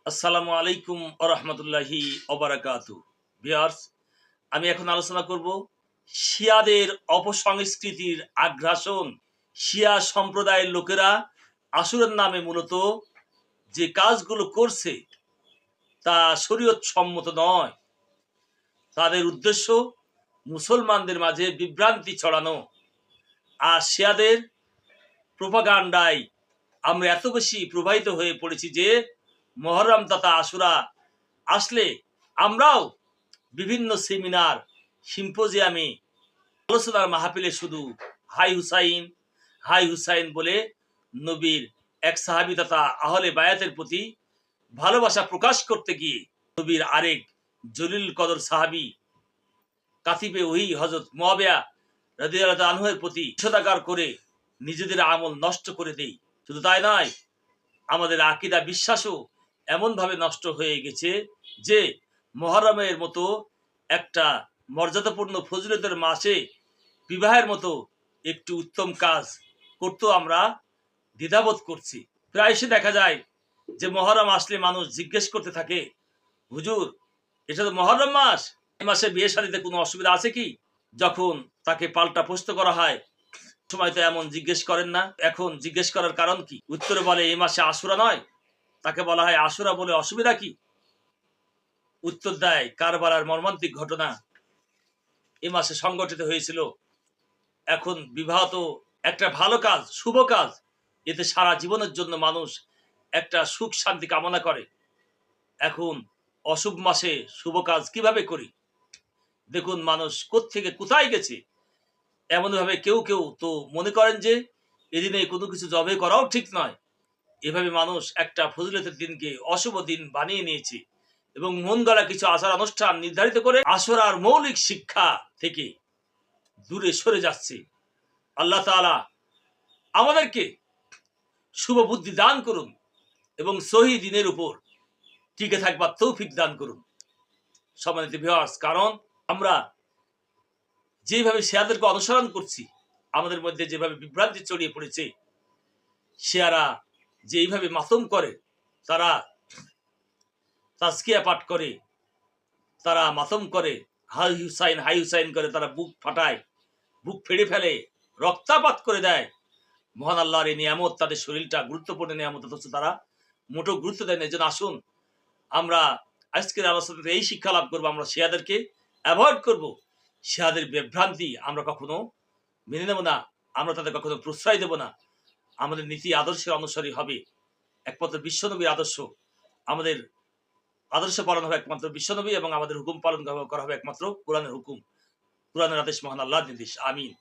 আসসালামু আলাইকুম আরহামতুল্লাহি ওবারাকাতু। ভিউয়ার্স, আমি এখন আলোচনা করব শিয়াদের অপসংস্কৃতির আগ্রাসন। শিয়া সম্প্রদায়ের লোকেরা আশুরার নামে মূলত যে কাজগুলো করছে তা শরীয়ত সম্মত নয়। তাদের উদ্দেশ্য মুসলমানদের মাঝে বিভ্রান্তি ছড়ানো। আর শিয়াদের প্রোপাগান্ডায় আমরা এত বেশি প্রবাহিত হয়ে পড়েছি যে মহররম তথা আশুরা আসলে আমরাও বিভিন্ন সেমিনার, সিম্পোজিয়ামে, আলোচনার মাহফিলে শুধু হাই হুসাইন হাই হুসাইন বলে নবীর এক সাহাবী তথা আহলে বায়াতের প্রতি ভালোবাসা প্রকাশ করতে গিয়ে নবীর আরেক জলিল কদর সাহাবী কাতিবে ওহি হযরত মুয়াবিয়া রাদিয়াল্লাহু আনহু এর প্রতি নিষেধাজ্ঞা করে নিজেদের আমল নষ্ট করে দেই। শুধু তাই নয়, আমাদের আকীদা বিশ্বাসও এমনভাবে নষ্ট হয়ে গেছে যে মুহররমের মতো একটা মর্যাদাপূর্ণ ফজিলতের মাসে বিবাহের মতো একটি উত্তম কাজ করতেও আমরা দ্বিধাবোধ করছি। প্রায়শই দেখা যায় যে মুহররম আসলে মানুষ জিজ্ঞেস করতে থাকে, হুজুর, এটা তো মুহররম মাস, এই মাসে বিয়ে শাদীতে কোনো অসুবিধা আছে কি? যখন তাকে পাল্টা প্রশ্ন করা হয়, সময় তো এমন জিজ্ঞেস করেন না, এখন জিজ্ঞেস করার কারণ কি? উত্তরে বলে এই মাসে আশুরা নয়। তাকে বলা হয় আশুরা বলে অসুবিধা কি? উত্তর দেয় কারবালার মর্মান্তিক ঘটনা এ মাসে সংগঠিত হয়েছিল। এখন বিবাহ তো একটা ভালো কাজ, শুভ কাজ, এতে সারা জীবনের জন্য মানুষ একটা সুখ শান্তি কামনা করে। এখন অশুভ মাসে শুভ কাজ কিভাবে করি? দেখুন মানুষ কোত্থেকে কোথায় গেছে। এমনভাবে কেউ কেউ তো মনে করেন যে এদিনে কোনো কিছু জবে করাও ঠিক নয়। এভাবে মানুষ একটা ফজিলতের দিনকে অশুভ দিন বানিয়ে নিয়েছে এবং মন গড়া কিছু আচার অনুষ্ঠান নির্ধারিত করে আশুরার মৌলিক শিক্ষা থেকে দূরে সরে যাচ্ছে। আল্লাহ তাআলা আমাদেরকে শুভ বুদ্ধি দান করুন এবং সহি দিনের উপর টিকে থাকবার তৌফিক দান করুন। সম্মানিত ভিউয়ার্স, কারণ আমরা যেভাবে শিয়াদেরকে অনুসরণ করছি, আমাদের মধ্যে যেভাবে বিভ্রান্তি ছড়িয়ে পড়েছে, শিয়ারা যেইভাবে মাতম করে, তারা তাজকিয়া পাঠ করে, তারা মাতম করে, হাই হুসাইন করে, তারা বুক ফাটায়, বুক ফেড়ে ফেলে, রক্তাপাত করে দেয়। মহান আল্লাহর এই নিয়ামত, তাদের শরীরটা গুরুত্বপূর্ণ নিয়ামত, অথচ তারা মোটো গুরুত্ব দেয় না। এই জন্য আসুন আমরা আজকের আলোচনাতে এই শিক্ষা লাভ করবো, আমরা শিয়াদেরকে অ্যাভয়েড করব। শিয়াদের বিভ্রান্তি আমরা কখনো মেনে নেব না, আমরা তাদের কখনো প্রশ্রয় দেব না। আমাদের নীতি আদর্শের অনুসারী হবে একমাত্র বিশ্বনবীর আদর্শ। আমাদের আদর্শ পালন হবে একমাত্র বিশ্বনবী এবং আমাদের হুকুম পালন করা হবে একমাত্র কোরআনের হুকুম, কোরআনের আদেশ, মহান আল্লাহর নির্দেশ। আমিন।